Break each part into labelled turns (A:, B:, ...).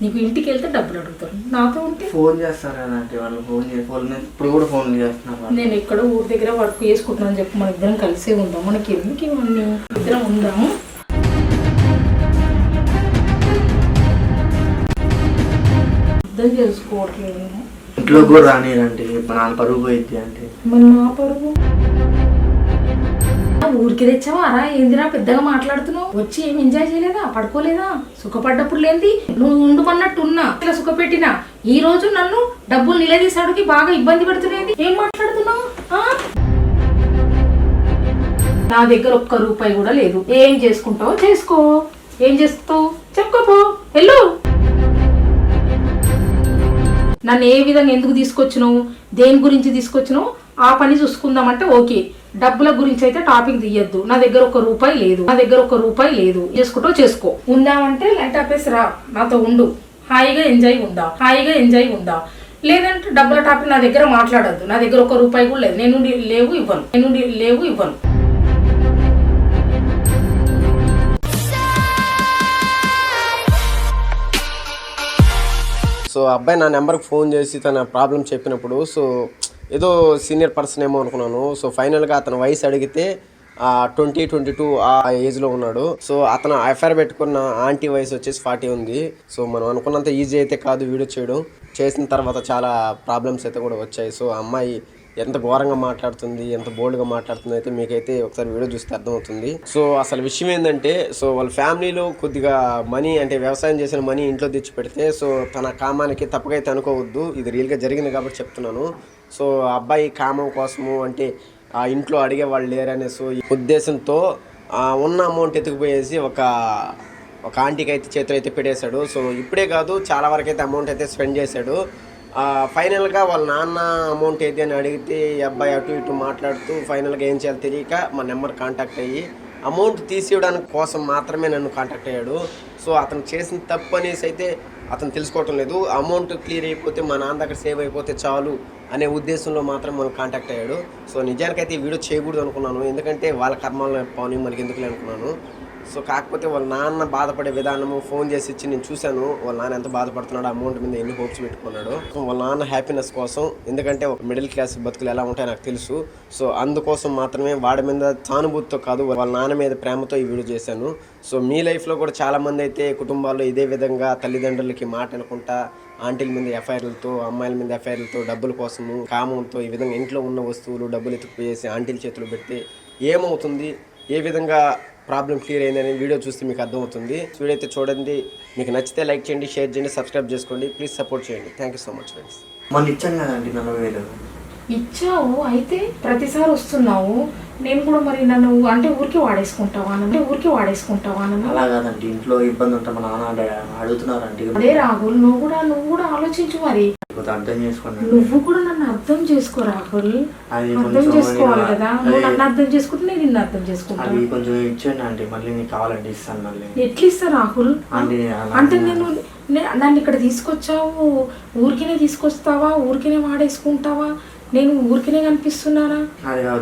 A: నీకు ఇంటికి వెళ్తే డబ్బులు అడుగుతారు, నాతో ఉంటే
B: ఫోన్ చేస్తారు కదంటే వాళ్ళు. ఇప్పుడు కూడా ఫోన్ చేస్తున్నారు.
A: నేను ఇక్కడ ఊరి దగ్గర వర్క్ చేసుకుంటున్నాను చెప్పి మన ఇద్దరం కలిసే ఉందాం. మనకి ఎందుకు ఇవన్నీ, ఇద్దరం ఉందాము. అర్థం చేసుకోవట్లేదు.
B: ఇంట్లో కూడా రానిరంటే నా పరుగు పోయిద్ది అంటే.
A: మరి నా పరుగు ఊరికి తెచ్చావా రా? ఏందిరా పెద్దగా మాట్లాడుతున్నావు? వచ్చి ఏం ఎంజాయ్ చేయలేదా? పడుకోలేదా? సుఖపడ్డప్పుడు లేంది నువ్వు ఉండమన్నట్టు ఉన్నా ఇలా సుఖపెట్టినా. ఈ రోజు నన్ను డబ్బులు నిలదీసాడుకి బాగా ఇబ్బంది పెడుతున్నాయి. ఏం మాట్లాడుతున్నావు? నా దగ్గర ఒక్క రూపాయి కూడా లేదు. ఏం చేసుకుంటావో చేసుకో. ఏం చేస్తావు చెప్పుకోపో, వెళ్ళు. నన్ను ఏ విధంగా ఎందుకు తీసుకొచ్చినావు, దేని గురించి తీసుకొచ్చినావు, ఆ పని చూసుకుందామంటే ఓకే. డబ్బుల గురించి అయితే టాపిక్ తీయద్దు. నా దగ్గర ఒక్క రూపాయి లేదు. చేసుకుంటూ చేసుకో. ఉందామంటే లైట్ ఆపేసి రా, నాతో ఉండు. హాయిగా ఎంజాయ్ ఉందా. లేదంటే డబ్బుల టాపిక్ నా దగ్గర మాట్లాడద్దు. నా దగ్గర ఒక్క రూపాయి కూడా లేదు. నేను లేవు ఇవ్వను.
C: సో అబ్బాయి నా నెంబర్కి ఫోన్ చేసి తన ప్రాబ్లం చెప్పినప్పుడు సో ఏదో సీనియర్ పర్సన్ ఏమో అనుకున్నాను. సో ఫైనల్గా అతను వయసు అడిగితే 22 ఆ ఏజ్లో ఉన్నాడు. సో అతను ఎఫ్ఐఆర్ పెట్టుకున్న ఆంటీ వయసు వచ్చేసి 40 ఉంది. సో మనం అనుకున్నంత ఈజీ అయితే కాదు వీడియో చేయడం. చేసిన తర్వాత చాలా ప్రాబ్లమ్స్ అయితే కూడా వచ్చాయి. సో అమ్మాయి ఎంత ఘోరంగా మాట్లాడుతుంది, ఎంత బోల్డ్గా మాట్లాడుతుంది అయితే మీకైతే ఒకసారి వీడియో చూస్తే అర్థమవుతుంది. సో అసలు విషయం ఏంటంటే సో వాళ్ళ ఫ్యామిలీలో కొద్దిగా మనీ అంటే వ్యవసాయం చేసిన మనీ ఇంట్లో తెచ్చి పెడితే సో తన కామానికి తప్పకైతే అనుకోవద్దు. ఇది రియల్గా జరిగింది కాబట్టి చెప్తున్నాను. సో అబ్బాయి కామం కోసము అంటే ఆ ఇంట్లో అడిగే వాళ్ళు లేరనే సో ఈ ఉద్దేశంతో ఉన్న అమౌంట్ ఎత్తుకుపోయేసి ఒక ఆంటీకి అయితే చేతులు అయితే పెట్టేశాడు. సో ఇప్పుడే కాదు చాలా వరకు అయితే అమౌంట్ అయితే స్పెండ్ చేశాడు. ఫైనల్గా వాళ్ళ నాన్న అమౌంట్ ఏది అని అడిగితే ఈ అబ్బాయి అటు ఇటు మాట్లాడుతూ ఫైనల్గా ఏం చేయాలో తెలియక మా నెంబర్ కాంటాక్ట్ అయ్యి అమౌంట్ తీసేయడానికి కోసం మాత్రమే నన్ను కాంటాక్ట్ అయ్యాడు. సో అతను చేసిన తప్పు అనేసి అయితే అతను తెలుసుకోవటం లేదు. అమౌంట్ క్లియర్ అయిపోతే మా నాన్న దగ్గర సేవ్ అయిపోతే చాలు అనే ఉద్దేశంలో మాత్రం మనం కాంటాక్ట్ అయ్యాడు. సో నిజానికైతే ఈ వీడియో చేయకూడదు అనుకున్నాను, ఎందుకంటే వాళ్ళ కర్మాలను పోనీ మనకి ఎందుకులే అనుకున్నాను. సో కాకపోతే వాళ్ళ నాన్న బాధపడే విధానము ఫోన్ చేసి ఇచ్చి నేను చూశాను. వాళ్ళ నాన్న ఎంత బాధపడుతున్నాడు, అమౌంట్ మీద ఎన్ని హోప్స్ పెట్టుకున్నాడు. వాళ్ళ నాన్న హ్యాపీనెస్ కోసం, ఎందుకంటే ఒక మిడిల్ క్లాస్ బతుకులు ఎలా ఉంటాయో నాకు తెలుసు. సో అందుకోసం మాత్రమే వాడి మీద సానుభూతితో కాదు వాళ్ళ నాన్న మీద ప్రేమతో ఈ వీడియో చేశాను. సో మీ లైఫ్లో కూడా చాలామంది అయితే కుటుంబాల్లో ఇదే విధంగా తల్లిదండ్రులకి మాట అనుకుంటా ఆంటీల మీద ఎఫ్ఐఆర్లతో, అమ్మాయిల మీద ఎఫ్ఐఆర్లతో, డబ్బుల కోసము కామంతో ఈ విధంగా ఇంట్లో ఉన్న వస్తువులు డబ్బులు ఎత్తుకుపోయేసి ఆంటీల చేతులు పెడితే ఏమవుతుంది, ఏ విధంగా ప్రాబ్లం క్లియర్ అయిందని వీడియో చూస్తే మీకు అర్థమవుతుంది. వీడియో అయితే చూడండి, మీకు నచ్చితే లైక్ చేయండి, షేర్ చేయండి, సబ్స్క్రైబ్ చేసుకోండి, ప్లీజ్ సపోర్ట్ చేయండి. Thank you so much friends.
B: మొన్న ఇచ్చాను కదండి 40,000.
A: ఇచ్చావు, అయితే ప్రతిసారి వస్తున్నావు. నేను కూడా మరి నన్ను అంటే ఊరికి వాడేసుకుంటావా నన్ను?
B: అలా కాదండి, ఇంట్లో ఇబ్బంది ఉంటే మా నాన్న అడుగుతున్నారండి.
A: అదే రాహుల్, నువ్వు కూడా ఆలోచించు. మరి
B: అర్థం చేసుకోండి.
A: నువ్వు కూడా నన్ను అర్థం చేసుకో రాహుల్. అర్థం చేసుకోవాలి కదా. నువ్వు నన్ను అర్థం చేసుకుంటే నేను నిన్ను అర్థం చేసుకుంటాను.
B: అది కొంచెం ఇచ్చేయండి ఆంటీ, మళ్ళీ నీకు కావాలంటే ఇస్తాను. మళ్ళీ
A: ఎట్లా ఇస్తా రాహుల్? అంటే నన్ను ఇక్కడ తీసుకొచ్చావు, ఊరికినే తీసుకొస్తావా? ఊరికినే వాడేసుకుంటావా? నేను ఊరికినే కనిపిస్తున్నానా?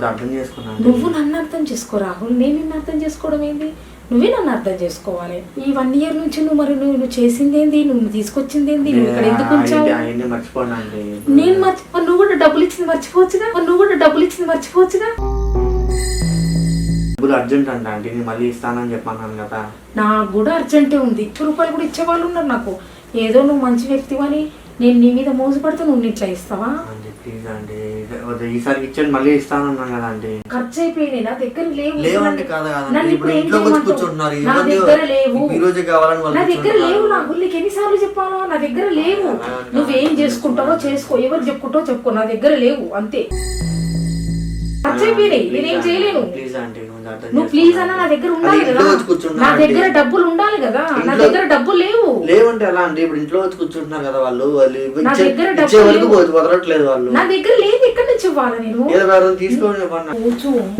B: అర్థం చేసుకున్నాను.
A: నువ్వు నన్ను అర్థం చేసుకో రాహుల్. నేను నిన్ను అర్థం చేసుకోవడం ఏంది? నువ్వే నన్ను అర్థం చేసుకోవాలి. ఈ 1 year నుంచి నువ్వు చేసింది ఏంది? నువ్వు తీసుకొచ్చింది ఏంది? నువ్వు ఇక్కడ ఎందుకు వచ్చావు? నేను నువ్వు కూడా డబ్బులు ఇచ్చింది మర్చిపోవచ్చుగా.
B: అర్జెంట్ అంటే ఆంటీ, నేను మళ్ళీ ఇస్తానని చెప్పాను కదా. నాకు
A: కూడా అర్జెంటే ఉంది. 2 రూపాయలు కూడా ఇచ్చేవాళ్ళు ఉన్నారు నాకు. ఏదో నువ్వు మంచి వ్యక్తివని నేను నీ మీద మోసపడితే నువ్వు ఇట్లా ఇస్తావా?
B: ప్లీజ్ అండి, ఈసారి ఇచ్చేయండి, మళ్ళీ ఇస్తానన్నాను కదా అండి.
A: ఖర్చు అయిపోయినాయి, నా దగ్గర
B: లేవండి. కాదండి, ఇప్పుడు ఇంట్లో కూర్చుంటున్నారు.
A: నా దగ్గర లేవు
B: కావాలని
A: నీకు ఎన్నిసార్లు చెప్పాలో? నా దగ్గర లేవు. నువ్వేం చేసుకుంటావో చేసుకో, ఎవరు చెప్పుకుంటావో చెప్పుకో, నా దగ్గర లేవు అంతే. ఖర్చు అయిపోయినాయి, నేనేం చేయలేను. నువ్వు ప్లీజ్ అన్న, నా దగ్గర ఉండాలి కదా. నా దగ్గర డబ్బులు ఉండాలి కదా. నా దగ్గర డబ్బులు
B: లేవంటే ఎలా అంటే ఇప్పుడు ఇంట్లో వచ్చి కూర్చుంటున్నారు కదా వాళ్ళు.
A: నా దగ్గర
B: వదలట్లేదు వాళ్ళు.
A: నా దగ్గర లేదు, ఎక్కడి నుంచి ఇవ్వాలి నేను?
B: తీసుకోండి.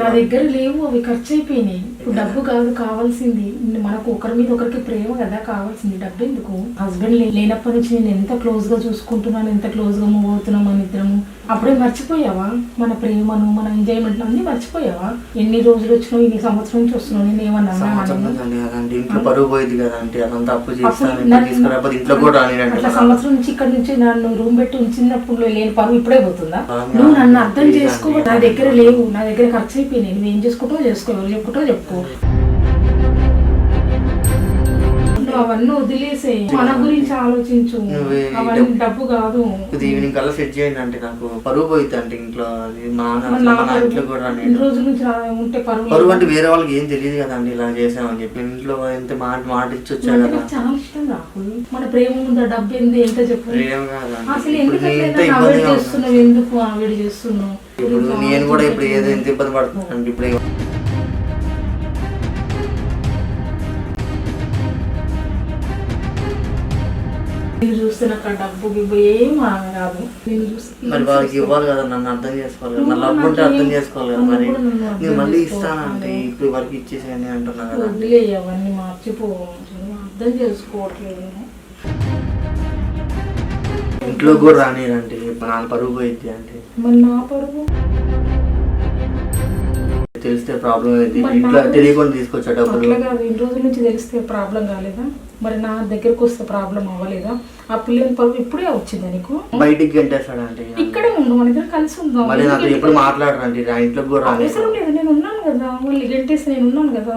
A: నా దగ్గర లేవు, అవి ఖర్చు అయిపోయినాయి. డబ్బు కాదు కావాల్సింది, మనకు ఒకరి మీద ఒకరికి ప్రేమ కదా కావాల్సింది. డబ్బు ఎందుకు? హస్బెండ్ లేనప్పటి నుంచి నేను ఎంత క్లోజ్ గా చూసుకుంటున్నాను, ఎంత క్లోజ్ గా మూవ్ అవుతున్నాం మన ఇద్దరము. అప్పుడే మర్చిపోయావా మన ప్రేమను, మన ఎంజాయ్మెంట్ అన్ని మర్చిపోయావా? ఎన్ని రోజులు వచ్చినావు, ఇన్ని సంవత్సరం నుంచి వస్తున్నావు. నేను ఏమన్నా
B: పరువు పోయి పోయింది కదా అంటే అదంతా అప్పు చేస్తాను
A: నన్ను-
B: తీసుకురాకపోతే ఇంట్లో కూడా రానిరంటే
A: అట్లా సంవత్సరం నుంచి ఇక్కడ నుంచి నన్ను రూమ్ పెట్టి ఉంచినప్పుడు లేని పరువు ఇప్పుడే పోతుందా?
B: అవునా?
A: నువ్వు నన్ను అర్థం
B: ప్లీజ్
A: చేసుకో.
B: అండి.
A: నా దగ్గర లేవు, నా దగ్గర ఖర్చు అయిపోయినాయి. నువ్వు ఏం చేసుకుంటావో చేసుకో, ఎవరు చెప్పుకుంటావో చెప్పుకో. నువ్వు అవన్నీ వదిలేసే, మన గురించి ఆలోచించు. అవన్నీ డబ్బు కాదు.
B: ఈవినింగ్ కల్లా సెట్ చేయండి అంటే నాకు పరువు పోయింది అంటే ఇంట్లో అది మా
A: మరి నా
B: నాన్న ఇంట్లో
A: పరువు
B: కూడా
A: ఇన్ని రోజుల నుంచి ఉంటే
B: పరువు
A: పరువు
B: అంటే వేరే వాళ్ళకి ఏం తెలియదు కదండి ఇలా చేసామని చెప్పి ఇంట్లో ఎంత మాట ఇచ్చి వచ్చా
A: అంటే
B: కదా
A: నాకు చాలా ఇష్టం రాహుల్. మన ప్రేమ ఉందా? డబ్బు ఏంది? ఎంత చెప్పు.
B: ప్రేమ కాదండి.
A: అసలు
B: ఇప్పుడు
A: ఎందుకు
B: నేను ఎంత
A: అవేడి
B: ఇబ్బందిగా
A: చేస్తున్నావు? ఎందుకు అవేడి చేస్తున్నావు?
B: ఇప్పుడు నేను కూడా ఇప్పుడు ఏదో ఎంత ఇబ్బంది పడుతున్నాను ఇప్పుడు
A: నేను చూస్తే నాకు ఆ డబ్బు గిబ్బు ఏం రాదు. నేను చూస్తే
B: మరి వాళ్ళకి ఇవ్వాలి కదా, నన్ను అర్థం చేసుకోవాలి కదా, నా లవ్ ఉంటే అర్థం చేసుకోవాలి కదా. మరి నేను మళ్ళీ ఇస్తానంటే ఇప్పుడు వరకు ఇచ్చేసేయండి అంటున్నా కదా.
A: వదిలే అవన్నీ మర్చిపో. అర్థం చేసుకోవట్లేదు.
B: ఇంట్లో కూడా రానిరంటే నా పరుగు పోయిద్ది అంటే
A: మరి నా పరువు
B: తెలిస్తే ప్రాబ్లం అయింది.
A: మరి
B: ఇంట్లో
A: నాకు
B: తెలియకుండా తీసుకొచ్చా డబ్బులు.
A: అట్లా కాదు. ఇన్ని రోజుల నుంచి తెలిస్తే ప్రాబ్లం కాలేదా? మరి నా దగ్గరకు వస్తే ప్రాబ్లం అవ్వలేదా? ఆ పిల్లని పరువు ఇప్పుడే వచ్చిందా నీకు?
B: బయటికి గంటేస్తాడంటే
A: ఇక్కడే ఉండు, మన ఇద్దరు కలిసి ఉందాం.
B: మరి నాతో ఎప్పుడు మాట్లాడరండి, నా ఇంట్లో కూడా రాని.
A: అవసరం లేదు, నేను ఉన్నాను కదా. వాళ్ళు గంటేసి నేను ఉన్నాను కదా.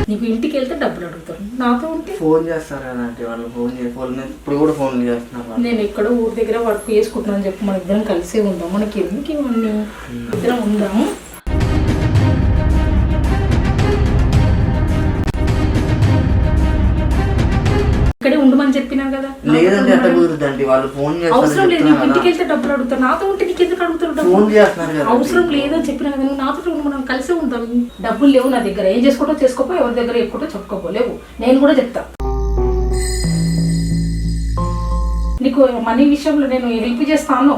A: నీకు ఇంటికి వెళ్తే డబ్బులు అడుగుతారు, నాతో ఉంటే
B: ఫోన్ చేస్తారు కదా అంటే వాళ్ళు ఫోన్ ఇప్పుడు కూడా ఫోన్ చేస్తున్నారు వాళ్ళు.
A: నేను ఎక్కడో ఊరి దగ్గర వర్క్ చేసుకుంటున్నాను అని చెప్పి మన ఇద్దరం కలిసే ఉందాం. మనకి ఎందుకు ఇవన్నీ? ఇద్దరం ఉందాము. ఇక్కడే ఉండమని చెప్పినా కదా.
B: లేదంటే ఎట్లా కుదురుద్దండి, వాళ్ళు ఫోన్
A: అవసరం లేదు.
B: చేస్తారు
A: నీకు ఇంటికి వెళ్తే డబ్బులు అడుగుతారు, నాతో ఉంటే నీకు ఎందుకు అడుగుతారు డబ్బులు?
B: ఫోన్ చేస్తున్నారు కదా.
A: అవసరం లేదని చెప్పినా కదా. నువ్వు నాతో ఉండి మనం కలిసే ఉంటాం. డబ్బులు లేవు నా దగ్గర, ఏం చేసుకోవటో చేసుకోపో, ఎవరి దగ్గర ఎక్కువ చెప్పుకోలేవు. నేను కూడా చెప్తా. నీకు మనీ విషయంలో నేను హెల్ప్ చేస్తాను,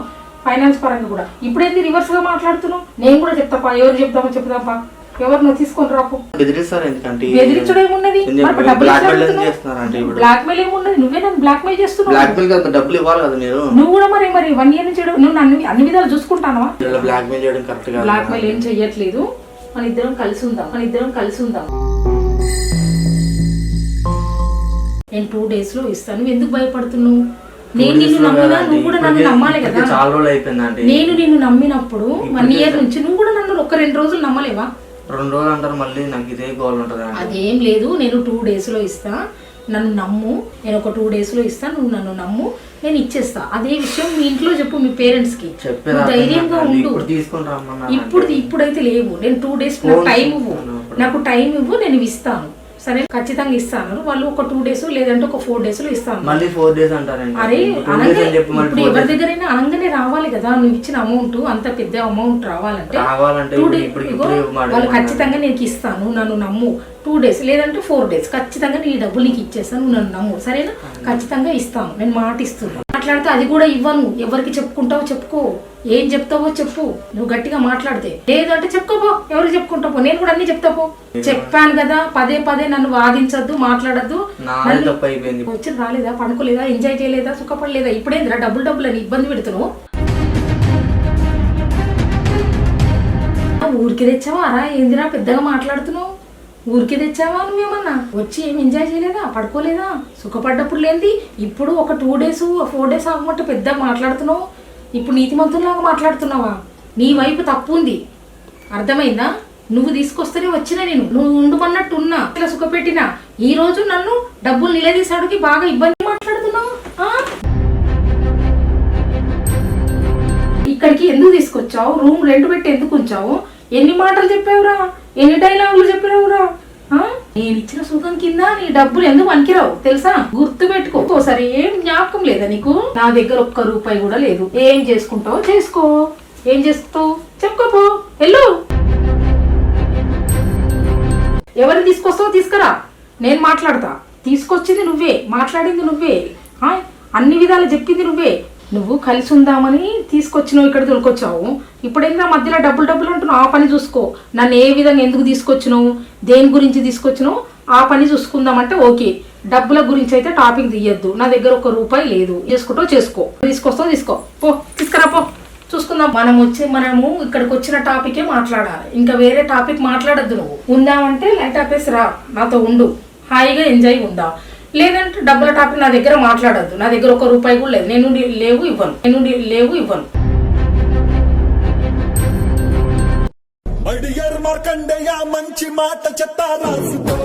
A: ఫైనాన్స్ పరంగా కూడా. ఇప్పుడేంది రివర్స్ గా మాట్లాడుతున్నావు? నేను కూడా చెప్తాపా. ఎవరు చెప్తామో చెప్తాపా. ఎవరు నువ్వు తీసుకొని రాపు.
B: బెదిరిస్తారు ఎందుకంటే
A: బెదిరించడం ఏమున్నది? బ్లాక్ మెయిల్ ఏమున్నది? నువ్వే నన్ను బ్లాక్ మెయిల్ చేస్తున్నావు.
B: బ్లాక్ మెయిల్ కదా, డబ్బులు ఇవ్వాలి కదా మీరు.
A: నువ్వు కూడా మరి 1 year నుంచి నువ్వు అన్ని విధాలు చూసుకుంటావా?
B: బ్లాక్ మెయిల్ చేయడం కరెక్ట్ కాదు.
A: బ్లాక్ మెయిల్ ఏం చెయ్యట్లేదు. మన ఇద్దరం కలిసి ఉందాం. నేను 2 days లో ఇస్తాను. నువ్వు ఎందుకు భయపడుతున్నావు? నేను నిన్ను నమ్మినా, నువ్వు కూడా నన్ను నమ్మాలి కదా.
B: చాలా రోజులు అయిపోయిందండి.
A: నేను నిన్ను నమ్మినప్పుడు 1 year నుంచి నువ్వు కూడా నన్ను 1-2 రోజులు నమ్మలేవా?
B: 2 రోజులు అంటారు, మళ్ళీ నాకు ఇదే గోల్ ఉంటుంది.
A: అదేం లేదు. నేను 2 days లో ఇస్తా, నన్ను నమ్ము. నేను ఒక 2 days లో ఇస్తా, నువ్వు నన్ను నమ్ము, నేను ఇచ్చేస్తా. అదే విషయం మీ ఇంట్లో చెప్పు, మీ పేరెంట్స్ కి. ధైర్యంగా ఉండు. ఇప్పుడైతే లేవు. నేను 2 days నాకు టైం ఇవ్వు, నేను ఇస్తాను. సరే, ఖచ్చితంగా ఇస్తాను. వాళ్ళు ఒక 2 days లేదంటే ఒక 4 days లో ఇస్తాను.
B: మళ్ళీ 4 days అంటారండి.
A: అరే ఇప్పుడు ఎవరి దగ్గరైనా అనగానే రావాలి కదా. నువ్వు ఇచ్చిన అమౌంట్ అంత పెద్ద అమౌంట్ రావాలంటే వాళ్ళు ఖచ్చితంగా నీకు ఇస్తాను, నన్ను నమ్ము. 2 days లేదంటే 4 days ఖచ్చితంగా నీ డబ్బులు నీకు ఇచ్చేస్తాను, నువ్వు నన్ను నమ్ము. సరేనా? ఖచ్చితంగా ఇస్తాను, నేను మాట ఇస్తున్నాను. మాట్లాడితే అది కూడా ఇవ్వను. ఎవరికి చెప్పుకుంటావో చెప్పుకో, ఏం చెప్తావో చెప్పు. నువ్వు గట్టిగా మాట్లాడితే లేదంటే చెప్పుకోపో, ఎవరికి చెప్పుకుంటావు. నేను కూడా అన్ని చెప్తాపో. చెప్పాను కదా, పదే నన్ను వాదించద్దు, మాట్లాడద్దు. వచ్చి రాలేదా, పడుకోలేదా, ఎంజాయ్ చేయలేదా, సుఖపడలేదా? ఇప్పుడేందిరా డబ్బులు అని ఇబ్బంది పెడుతున్నావు? ఊరికి తెచ్చావా రా? ఏందిరా పెద్దగా మాట్లాడుతున్నావు? ఊరికి తెచ్చావా నువ్వేమన్నా? వచ్చి ఏం ఎంజాయ్ చేయలేదా, పడుకోలేదా? సుఖపడ్డప్పుడు లేంది. ఇప్పుడు ఒక 2 days 4 days అవ్వమంటే పెద్దగా మాట్లాడుతున్నావు. ఇప్పుడు నీతిమంతుల్లాగా మాట్లాడుతున్నావా? నీ వైపు తప్పు ఉంది, అర్థమైందా? నువ్వు తీసుకొస్తేనే వచ్చినా, నేను నువ్వు ఉండమన్నట్టు ఉన్నా, ఇలా సుఖపెట్టినా. ఈ రోజు నన్ను డబ్బులు నిలదీసాడుకి బాగా ఇబ్బంది మాట్లాడుతున్నావు. ఇక్కడికి ఎందుకు తీసుకొచ్చావు? రూమ్ రెంట్ పెట్టి ఎందుకు ఉంచావు? ఎన్ని మాటలు చెప్పావురా, ఎన్ని డైలాగులు చెప్పావురా? నేను ఇచ్చిన సుఖం కింద నీ డబ్బులు ఎందుకు పనికిరావు తెలుసా? గుర్తు పెట్టుకో. ఒకసారి ఏం జ్ఞాపకం లేదా నీకు? నా దగ్గర 1 రూపాయి కూడా లేదు. ఏం చేసుకుంటావు చేసుకో, ఏం చేస్తావు చెప్పుకోపో, వెళ్ళు. ఎవరిని తీసుకొస్తావు తీసుకురా, నేను మాట్లాడతా. తీసుకొచ్చింది నువ్వే, మాట్లాడింది నువ్వే, అన్ని విధాలు చెప్పింది నువ్వే. నువ్వు కలిసి ఉందామని తీసుకొచ్చినావు, ఇక్కడ తొలకొచ్చావు. ఇప్పుడేందా మధ్యలో డబ్బులు అంటున్నావు? ఆ పని చూసుకో. నన్ను ఏ విధంగా ఎందుకు తీసుకొచ్చినావు, దేని గురించి తీసుకొచ్చినావు, ఆ పని చూసుకుందామంటే ఓకే. డబ్బుల గురించి అయితే టాపిక్ తీయద్దు. నా దగ్గర 1 రూపాయి లేదు. చేసుకుంటావు చేసుకో, తీసుకొస్తావు తీసుకో, పో తీసుకురా పో. చూసుకుందాం. మనము ఇక్కడికి వచ్చిన టాపికే మాట్లాడాలి, ఇంకా వేరే టాపిక్ మాట్లాడద్దు. నువ్వు ఉందామంటే లైట్ ఆపేసి రా, నాతో ఉండు, హాయిగా ఎంజాయ్ ఉందాం. లేదంటే డబ్బుల టాపిక్ నా దగ్గర మాట్లాడద్దు. నా దగ్గర ₹1 కూడా లేదు. నేను లేవు ఇవ్వను.
D: మార్కండేయ మంచి మాట చెత్త రాసుకో.